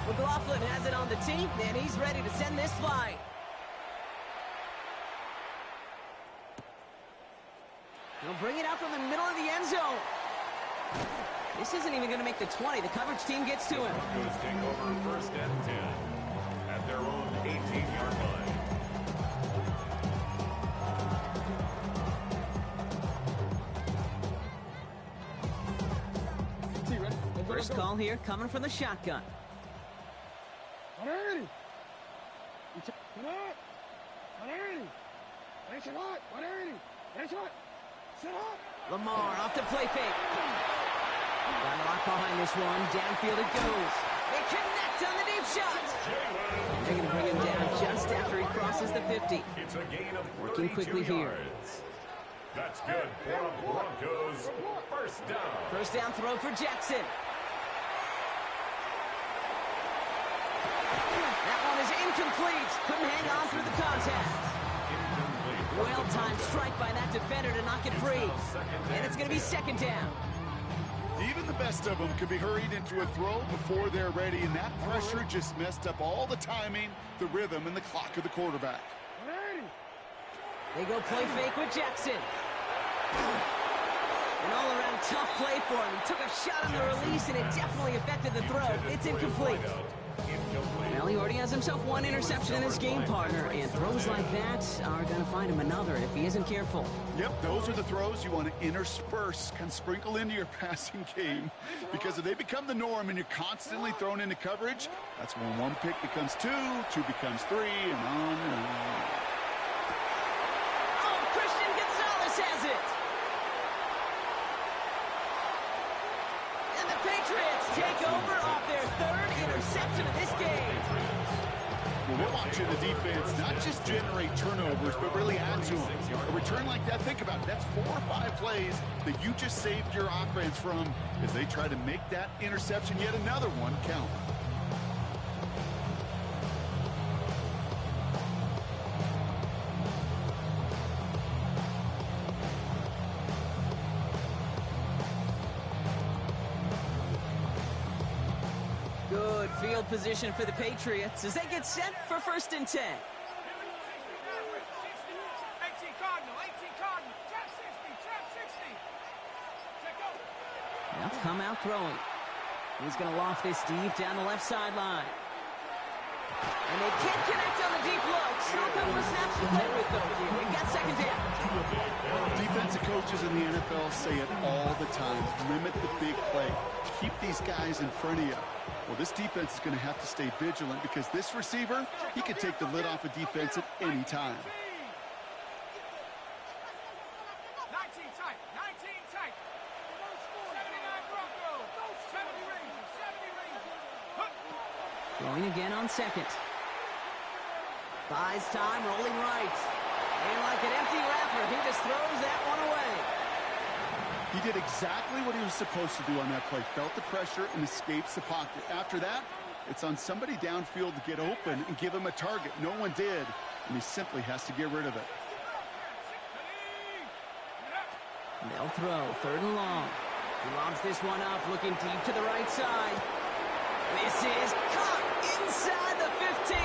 Speaker 2: McLaughlin has it on the tee, and he's ready to send this flying. He'll bring it out from the middle of the end zone. This isn't even going to make the 20. The coverage team gets to him.
Speaker 5: Broncos take over first and 10 at their own 18-yard line.
Speaker 2: First call here coming from the shotgun.
Speaker 3: 180. 180. Nice and hot. 180. Nice and hot. Sit up.
Speaker 2: Lamar off the play fake. Got a lot behind this one. Downfield it goes. They connect on the deep shot. They're going to bring him down just after he crosses the 50.
Speaker 5: It's a gain of
Speaker 2: Working quickly here.
Speaker 5: That's good for the Broncos. First down.
Speaker 2: First down throw for Jackson. That one is incomplete. Couldn't hang on through the contact. Well-timed strike by that defender to knock it free. And it's going to be second down.
Speaker 4: Even the best of them can be hurried into a throw before they're ready, and that pressure just messed up all the timing, the rhythm, and the clock of the quarterback.
Speaker 3: 180.
Speaker 2: They go play fake with Jackson. An all-around tough play for him. He took a shot on the release, and it definitely affected the throw. It's incomplete. Well, he already has himself one interception in his game, partner, and throws like that are going to find him another if he isn't careful.
Speaker 4: Yep, those are the throws you want to intersperse, kind of sprinkle into your passing game, because if they become the norm and you're constantly thrown into coverage, that's when one pick becomes two, two becomes three, and on and on.
Speaker 2: Oh, Christian Gonzalez has it! And the Patriots take over off their third interception of this game.
Speaker 4: Well, we're watching the defense not just generate turnovers, but really add to them. A return like that, think about it, that's 4 or 5 plays that you just saved your offense from as they try to make that interception, yet another one, count.
Speaker 2: Good field position for the Patriots as they get set for 1st and 10.
Speaker 3: 18 Cardinal, 18 Cardinal, trap 60, trap 60. Check out.
Speaker 2: Now come out throwing. He's going to loft this deep down the left sideline. And they can't connect on the deep look. Still a couple of snaps to play with, though, here. We've got 2nd down.
Speaker 4: Defensive coaches in the NFL say it all the time. Limit the big play. Keep these guys in front of you. Well, this defense is going to have to stay vigilant because this receiver, he could take the lid off a defense at any time.
Speaker 3: 19 tight, 19 tight. 79 Broncos, 70 Rangers, 70 Rangers.
Speaker 2: Throwing again on 2nd. Buys time, rolling right. And like an empty wrapper, he just throws that one away.
Speaker 4: He did exactly what he was supposed to do on that play. Felt the pressure and escapes the pocket. After that, it's on somebody downfield to get open and give him a target. No one did, and he simply has to get rid of it.
Speaker 2: They'll throw 3rd and long. He lobs this one up, looking deep to the right side. This is caught inside the 15.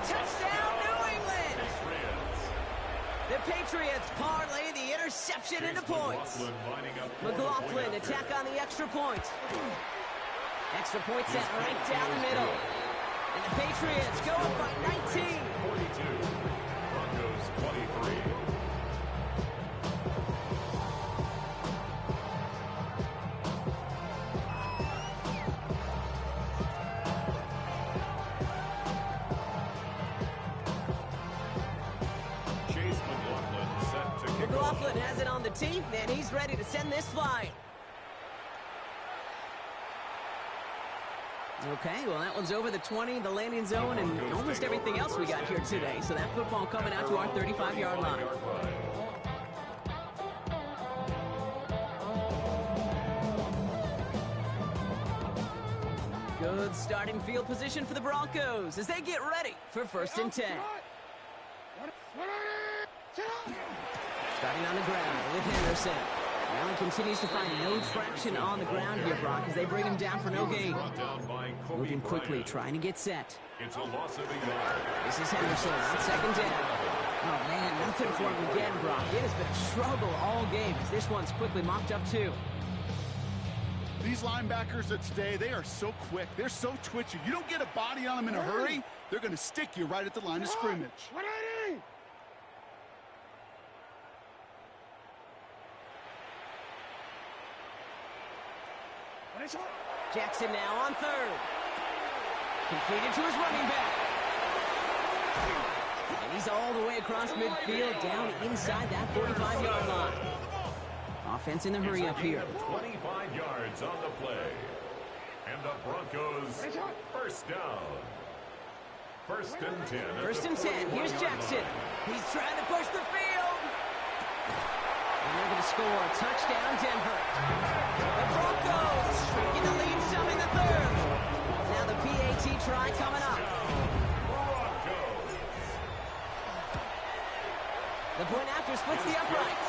Speaker 2: Touchdown, New England! The Patriots parlay the interception into points. McLaughlin attack on the extra point. Extra point set right down the middle. And the Patriots go up by 19.
Speaker 5: 42. Broncos 23.
Speaker 2: McLaughlin has it on the tee, and he's ready to send this flying. Okay, well, that one's over the 20, the landing zone, and almost everything else we got here today. So that football coming out to our 35-yard line. Good starting field position for the Broncos as they get ready for 1st and 10. Starting on the ground with Henderson. Allen continues to find no traction on the ground here, Brock, as they bring him down for no gain. Moving quickly, trying to get set.
Speaker 5: It's a loss of a yard.
Speaker 2: This is Henderson on 2nd down. Oh, man, nothing for him again, Brock. It has been a struggle all game as this one's quickly mopped up, too.
Speaker 4: These linebackers of today, they are so quick. They're so twitchy. You don't get a body on them in a hurry, they're going to stick you right at the line of scrimmage.
Speaker 2: Jackson now on 3rd. Completed to his running back. And he's all the way across midfield, down inside that 45-yard line. Offense in the hurry up here.
Speaker 5: 25 yards on the play. And the Broncos, 1st down. 1st and 10.
Speaker 2: 1st and 10. Here's Jackson. He's trying to push the field. And they're going to score. Touchdown, Denver. The Broncos shrinking the lead some in the 3rd. Now the PAT try coming up. The point after splits the uprights.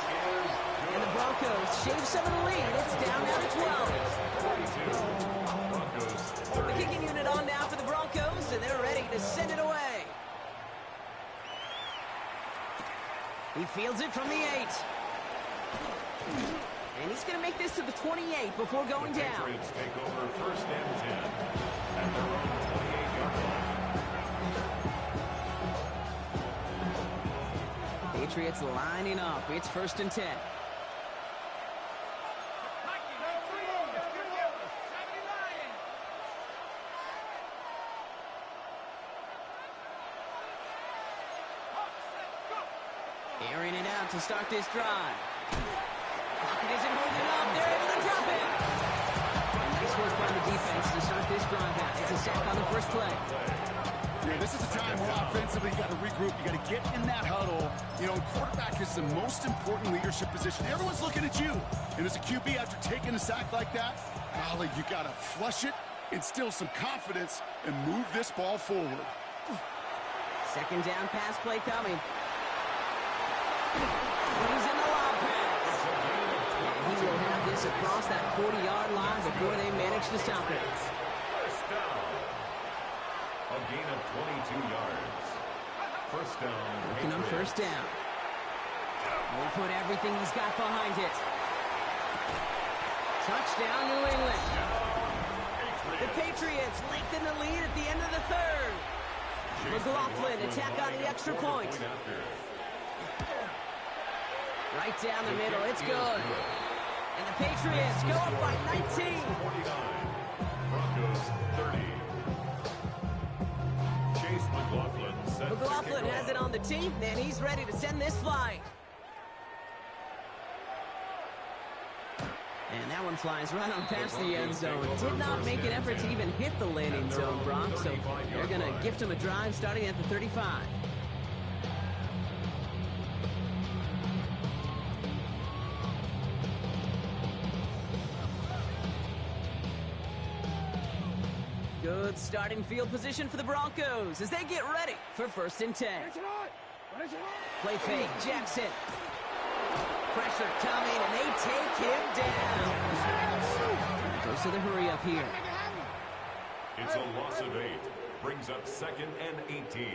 Speaker 2: And the Broncos shave some of the lead. It's down now to 12. The kicking unit on now for the Broncos, and they're ready to send it away. He fields it from the 8. And he's going to make this to the 28 before going
Speaker 5: The
Speaker 2: down.
Speaker 5: Patriots take over first and 10 at their own 28-yard line.
Speaker 2: Patriots lining up. It's first and 10. Airing it out to start this drive. Pocket isn't holding up. They're able to drop it. Nice work by the defense to start this drive out. It's a sack on the first play.
Speaker 4: Yeah, this is a time where offensively you got to regroup. You got to get in that huddle. You know, quarterback is the most important leadership position. Everyone's looking at you. And as a QB, after taking a sack like that, golly, you got to flush it, instill some confidence, and move this ball forward.
Speaker 2: Second down pass play coming. Brings in the lob pass. And he will have this across that 40-yard line before they manage to stop it.
Speaker 5: First down. A gain of 22 yards. First down.
Speaker 2: Looking on first down. Will put everything he's got behind it. Touchdown, New England. The Patriots lengthen the lead at the end of the third. McLaughlin attack on the extra point. Right down the middle, it's good. And the Patriots go up by 19.
Speaker 5: 49. Broncos 30. Chase McLaughlin set
Speaker 2: McLaughlin
Speaker 5: to kick
Speaker 2: has
Speaker 5: off.
Speaker 2: it on the team, and he's ready to send this flying. And that one flies right on past the end zone. Did not make an effort to even hit the landing zone, Brock, so they're going to gift him a drive starting at the 35. Good starting field position for the Broncos as they get ready for first and 10. Play fake, Jackson. Pressure coming, and they take him down. Goes to the hurry up here.
Speaker 5: It's a loss of 8. Brings up second and 18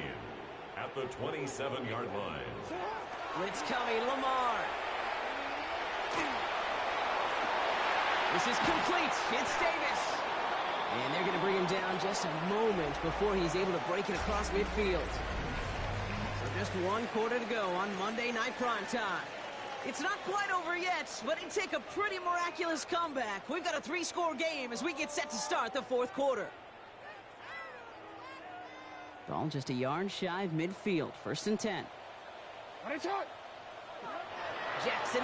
Speaker 5: at the 27-yard line.
Speaker 2: Blitz coming, Lamar. This is complete. It's Davis. And they're going to bring him down just a moment before he's able to break it across midfield. So just one quarter to go on Monday Night Primetime. It's not quite over yet, but it'd take a pretty miraculous comeback. We've got a 3-score game as we get set to start the fourth quarter. Ball just a yard shy of midfield. First and 10. Jackson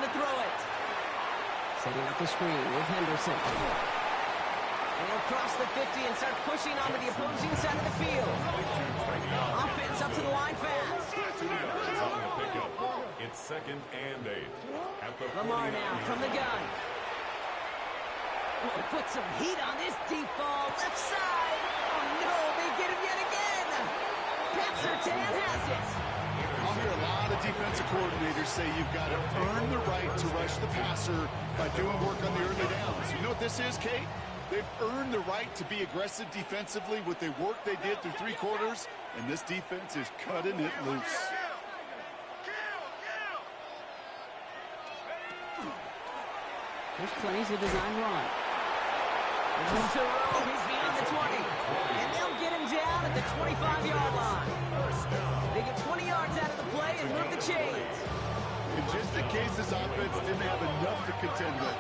Speaker 2: to throw it. Setting up the screen with Henderson. And he'll cross the 50 and start pushing onto the opposing side of the field. Offense up to the line fast.
Speaker 5: 2 yards on the pickup. It's second and 8 at the
Speaker 2: Lamar
Speaker 5: 49
Speaker 2: now from the gun. Oh, put some heat on this deep ball. Left side. Oh, no, they get him yet again. Pat Surtain has it.
Speaker 4: I'll hear a lot of defensive coordinators say you've got to earn the right to rush the passer by doing work on the early downs. You know what this is, Kate? They've earned the right to be aggressive defensively with the work they did through 3 quarters, and this defense is cutting it loose.
Speaker 2: There's plenty to design run. Room to roll. He's beyond the 20. And they'll get him down at the 25-yard line. They get 20 yards out of the play and move the chains.
Speaker 4: And just in case this offense didn't have enough to contend with,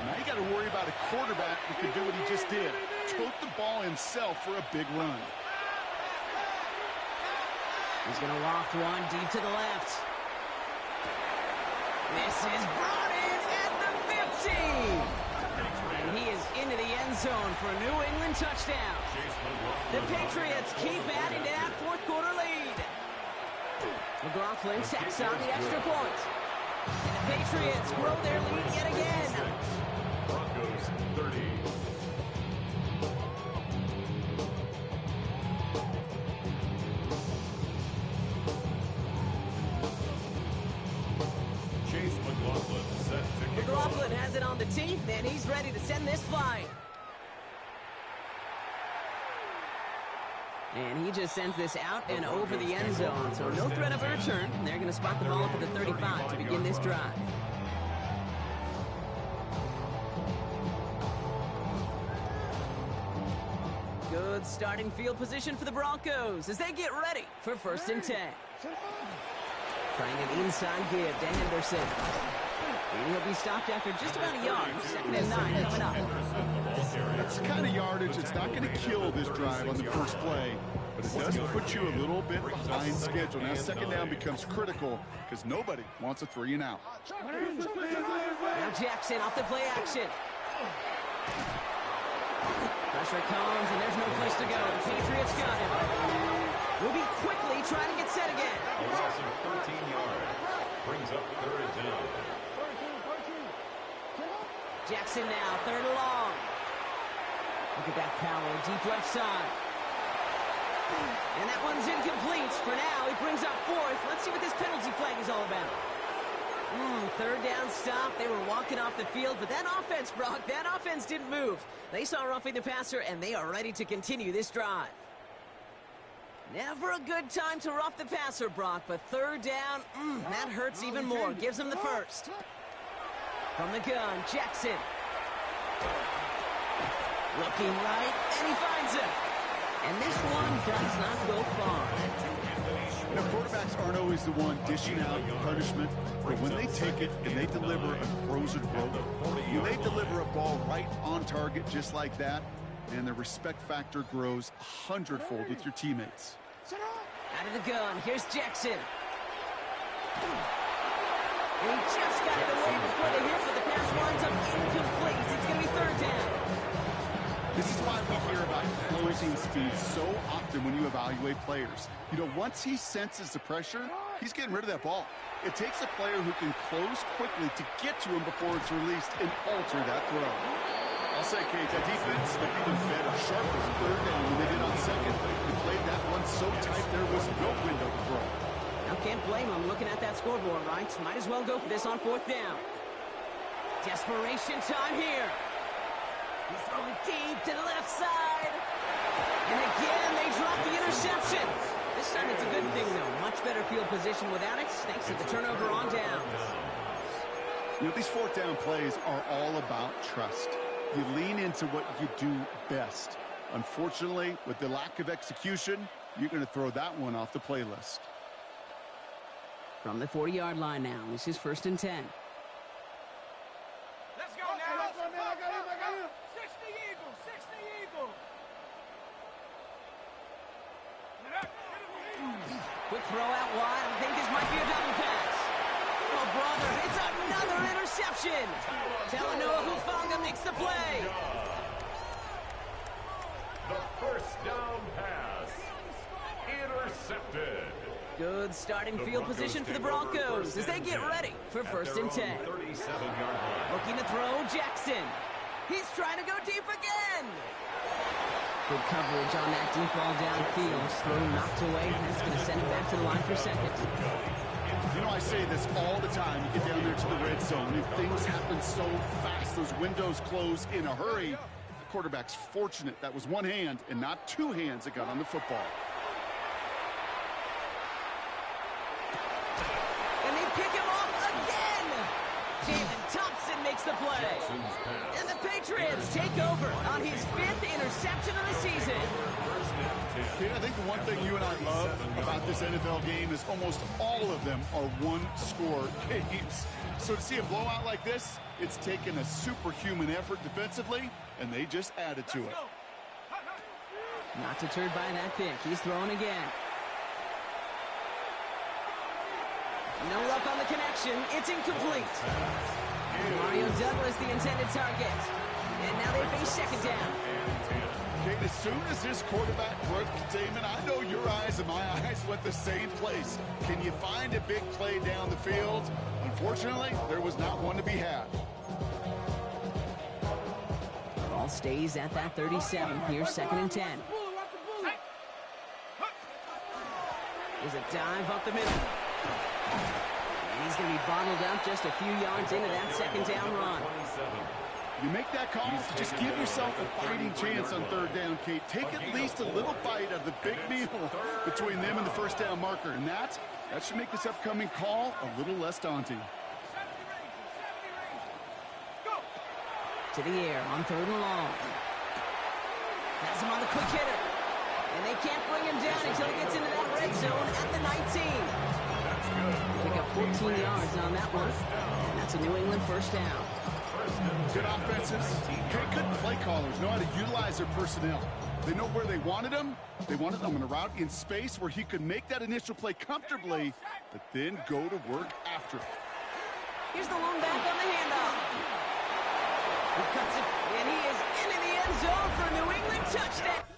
Speaker 4: now you got to worry about a quarterback who can do what he just did. Tote the ball himself for a big run.
Speaker 2: He's going to loft one deep to the left. This is brought in at the 50. And he is into the end zone for a New England touchdown. The Patriots keep adding to that fourth quarter lead. McLaughlin sacks on the extra point. And the Patriots grow their lead yet again.
Speaker 5: Broncos 30. Chase McLaughlin set to kick
Speaker 2: McLaughlin has it on the tee, and he's ready to send this flying. And he just sends this out and over the end zone, so no threat of a return. They're going to spot the ball up at the 35 to begin this drive. Good starting field position for the Broncos as they get ready for 1st and 10. Trying an inside give to Henderson. And he'll be stopped after just about a yard. 2nd and 9 coming up.
Speaker 4: That's the kind of yardage that's not going to kill this drive on the first play, but it does put you a little bit behind schedule. Now 2nd down becomes critical because nobody wants a 3 and out.
Speaker 2: Now Jackson off the play action. Pressure comes, and there's no place to go. The Patriots got him. Moving quickly, trying to get set again.
Speaker 5: A loss of 13 yards. Brings up 3rd down.
Speaker 2: Jackson now, 3rd and long. Look at that power, deep left side. And that one's incomplete. For now, he brings up 4th. Let's see what this penalty flag is all about. 3rd down stop. They were walking off the field, but that offense, Brock, that offense didn't move. They saw roughing the passer, and they are ready to continue this drive. Never a good time to rough the passer, Brock, but 3rd down, that hurts even more. Gives them the 1st. From the gun, Jackson. Looking right, and he finds him. And this one does not go far.
Speaker 4: You know, quarterbacks aren't always the one dishing out punishment, but when they take it and they deliver a frozen rope, when they deliver a ball right on target just like that, and the respect factor grows 100-fold with your teammates.
Speaker 2: Out of the gun, here's Jackson. And he just got it away before the hit, but the pass winds up incomplete. It's going to be 3rd down.
Speaker 4: This is why we hear about closing speed so often when you evaluate players. You know, once he senses the pressure, he's getting rid of that ball. It takes a player who can close quickly to get to him before it's released and alter that throw. I'll say, Kate, that defense looked even better, sharper on 3rd down than they did on 2nd. They played that one so tight there was no window to throw.
Speaker 2: Now can't blame him looking at that scoreboard, right? Might as well go for this on 4th down. Desperation time here. He's throwing deep to the left side. And again, they drop the interception. This time it's a good thing, though. Much better field position without it, thanks to the turnover on downs.
Speaker 4: You know, these 4th down plays are all about trust. You lean into what you do best. Unfortunately, with the lack of execution, you're going to throw that one off the playlist.
Speaker 2: From the 40-yard line now, this is 1st and 10.
Speaker 3: Let's go now. 60 Eagle, 60 Eagle.
Speaker 2: Quick throw out wide. I think this might be a double pass. Oh, brother, it's another interception. Talanoa Hufanga makes the play.
Speaker 5: The 1st down pass. Intercepted.
Speaker 2: Good starting field position for the Broncos as they get ready for 1st and 10.
Speaker 5: 37-yard line.
Speaker 2: Looking to throw, Jackson. He's trying to go deep again. Good coverage on that deep ball downfield. Throw knocked away, and that's going to send it back to the line for 2nd.
Speaker 4: You know, I say this all the time. You get down there to the red zone, and things happen so fast. Those windows close in a hurry. The quarterback's fortunate that was one hand and not 2 hands that got on the football.
Speaker 2: And they pick him off again. Jalen Thompson makes the play. And the Patriots take over on his 5th interception of the season.
Speaker 4: Kid, I think the one thing you and I love about this NFL game is almost all of them are one-score games. So to see a blowout like this, it's taken a superhuman effort defensively, and they just added to it.
Speaker 2: Not deterred by that pick. He's throwing again. No luck on the connection. It's incomplete. Mario Douglas, the intended target. And now they face 2nd down.
Speaker 4: Kate, as soon as this quarterback broke containment, I know your eyes and my eyes went the same place. Can you find a big play down the field? Unfortunately, there was not one to be had.
Speaker 2: Ball stays at that 37. Here's 2nd and 10. There's a dive up the middle. And he's going to be bottled up just a few yards into that 2nd down run.
Speaker 4: You make that call to just give yourself a fighting chance on 3rd down, Kate. Take at least a little bite of the big meal between them and the 1st down marker. And that should make this upcoming call a little less daunting.
Speaker 2: To the air on 3rd and long. Has him on the quick hitter. And they can't bring him down until he gets into that red zone at the 19. Pick up 14 yards on that one. And that's a New England first down.
Speaker 4: Good offenses. Good play callers know how to utilize their personnel. They know where they wanted him. They wanted him in a route in space where he could make that initial play comfortably, but then go to work after it.
Speaker 2: Here's the lone back on the handoff. He cuts it, and he is into the end zone for a New England touchdown.